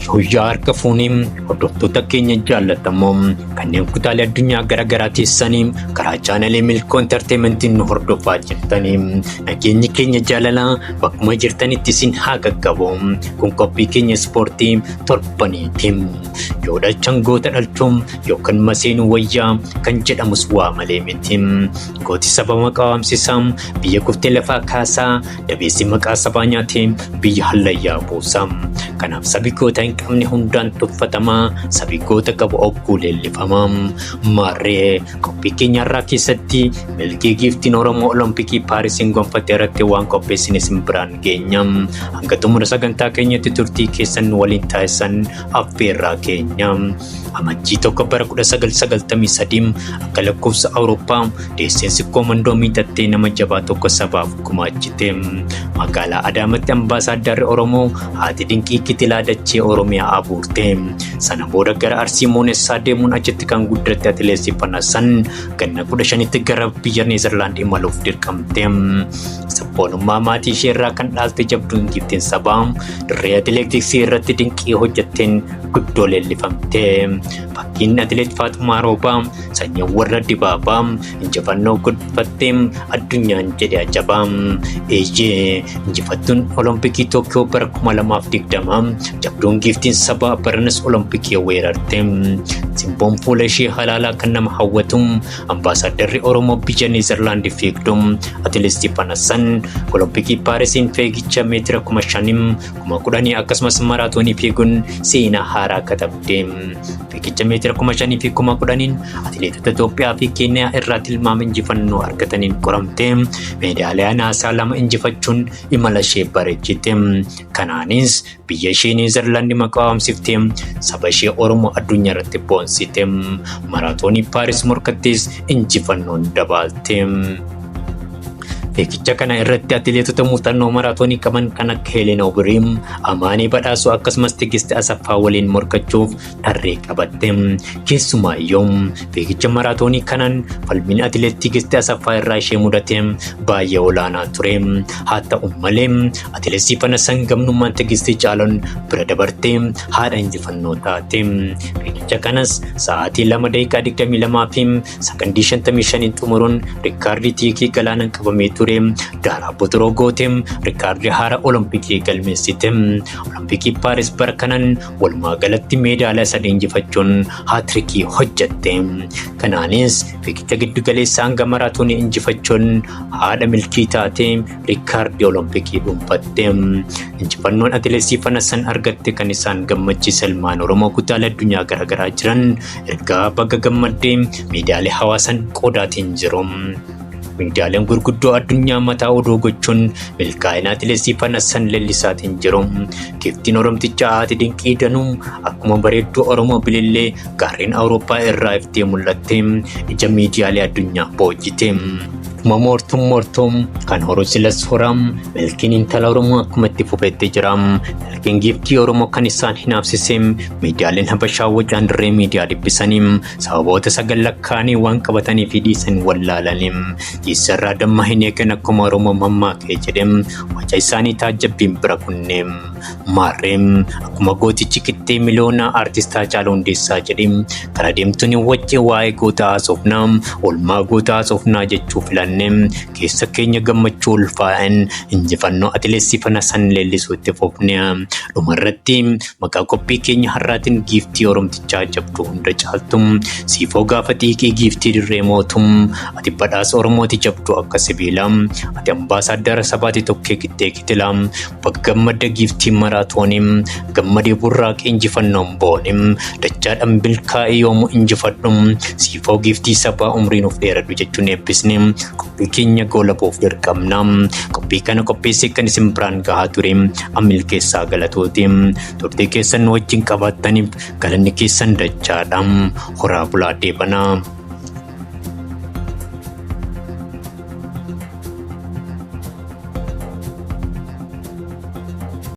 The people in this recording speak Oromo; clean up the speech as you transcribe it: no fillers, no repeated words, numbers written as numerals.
Guyyaa harka fuuniin hordoftoota keenya jaallatamoo kanneen kutaalee addunyaa garaagaraa keessanii karaa chaanalee Milkoo Entertainmentiin nu hordofaa jirtanii nageenyi keenya jaalalaa bakkuma jirtanitti isin haa qaqqabu. Kun qophii keenya ispoortii torbaniiti. Yoo dhalchan goota dhalchuun yookaan maseenuu wayyaa kan jedhamus waa malee miti. Gooti saba maqaa waamsisaa biyya kuftee lafaa kaasaa dabeessi maqaa sabaa nyaatee biyya hallayyaa buusaa. Kanaaf sabi goota hin qabne hundaan tuffatamaa, sabi goota qabu ogguu leellifamaa. Maarree qophii keenya irraa keessatti milkii giiftiin Oromoo Olompikii Paarisiin gonfatte irratti waan qopheessine isin biraan geenya. Hanga xumura sagantaa keenyatti turtii keessan waliin taasisan affeerraa keenya. Amajjii 1 bara 1993 akka lakkoofsa Awurooppaa deesseensi koomandoo miidhattee nama jabaa tokko sabaaf gumaachite. Magaalaa Adaamaatti ambaasaadarri Oromoo haati dinqii Kitilaa dachee Oromiyaa abuurte. Sana booda gara Arsii Moonessaa deemuun achitti kan guddatte atileetii Fanasan ganna 15tti gara biyya Neezerlaand imaluuf dirqamte. Sabboonummaa maatii ishee irraa kan dhaalte jabduun giiftiin sabaa dirree atileetiksii irratti dinqii hojjetteen guddoo leellifamte. Fakkiin atileet Faaxumaa Roobaa sanyii warra Dibaabaa injifannoo gonfattee addunyaan jedhe ajabaa. Eeyyee injifattuun Olompikii Tookyoo bara 2020 jabduun giiftiin sabaa baranas Olompikii weerarte. Simboon fuula ishee halaalaa kan nama hawwatu ambaasaaddarri Oromoo biyya Neezerlaand fiigdu atileetii Fanasan Olompikii Paarisiin fiigicha meetira 5,000, 10,000 akkasumas maraatoonii fiiguun seenaa haaraa katabde. Fiigicha meetira 5,000 fi 10,000 atileetota Itoophiyaa fi Keeniyaa irraa tilmaama injifannoo argataniin qoramte. Meedaaliyaa naasaa 2 injifachuun imala ishee bareechite. Kanaanis biyya ishee Neezerlaand maqaa waamsiftee saba ishee Oromoo addunyaa irratti boonsite. Maraatoonii Paaris morkattis injifannoon dabalte. Fiigicha kana irratti atileetota muuxannoo maraatoonii qaban kan akka Helen Obiriim, Amaanii Badhaasoo akkasumas Tigist Asaffaa waliin morkachuuf tarree qabatte. Keessumaayyuu fiigicha maraatoonii kanaan falmiin atileet Tigist Asaffaa irraa ishee mudate baay'ee olaanaa ture. Haa ta'u malee atileetii Fanasan gamnummaan Tigist caaluun bira dabartee haadha injifannoo taate. Fiigicha kanas sa'aatii 2 daqiiqaa 22 fi sakandii 55 xumuruun riikaardii tiikii galaanaan qabamee ture. Daaraa Botoroo gooteem riikaardii haaraa Olompikii galmeessite. Olompikii Paaris bara kanaan walumaa galatti meedaaliyaa 3 injifachuun haatirikii hojjette. Kanaanis fiigicha giddu galeessaa hanga maraatoonii injifachuun haadha milkii taate riikaardii Olompikii dhuunfatte. Injifannoon atileetii Fanasan argatte kan isaan gammachiise ilmaan Oromoo kutaalee addunyaa garaagaraa jiran ergaa baga gammaddee meedaaliyaa hawaasan qodaatiin jiru. Meedaaliyaan gurguddoo addunyaa mataa odoo gochuun milkaa'ina atileetii Fanasan leellisaatiin jiru. Giiftiin Oromtichaa haati dinqii danuu akkuma bareedduu Oromoo bilillee gaarreen Awurooppaa irraa iftee mul'atte ija miidiyaalee addunyaa boojjite. Mortum kan horosilas horam milkiin intala Oromoo akkuma itti fufettee jira. Milkiin giiftii Oromoo kan isaan hinaafsise miidiyaaleen Habashaa wajjin dirree miidiyaa dhibbisanii sababoota 9 lakkaa'anii waan qabatanii fi dhiisan wallaalanii. Dhiisarraa damma hin eegan akkuma Oromoo mammaakee jedhem waca isaanii taajjabbiin bira kunneen. Maarreem akkuma gootichi qixxee miliyoonaa aartistaa Haacaaluu Hundeessaa jedhem karaa deemtuun wajjin waa'ee goota haasofnaa oolmaa goota haasofnaa jechuu filanne. Keessa keenya gammachuu ulfaa'an injifannoo atileetii Fanasan leellisuu itti fufne. Dhumarratti maqaa qophii keenya har'aatiin giiftii Oromtichaa jabduu hunda caaltu siifoo gaafa xiiqii giiftii dirree mootum ati badhaasa Oromooti jabduu akka sibiila ati ambaasaaddara sabaati tokkee Kittee Kitilaa bakka gammadda giiftii maraatoonii gammadee burraaqee injifannoon boone dachaadhaan bilkaa'ee yoomuu injifadhu siifoo giiftii sabaa umriin of dheeradhu jechuun eebbisne. Qophii keenya goolabuuf dirqamna. Qophii kana qopheessee kan isin biraan gahaa ture Milkeessaa Galatooti. Turtii keessan wajjin qabaattaniif galanni keessan dachaadha. Horaa bulaa deebanaa.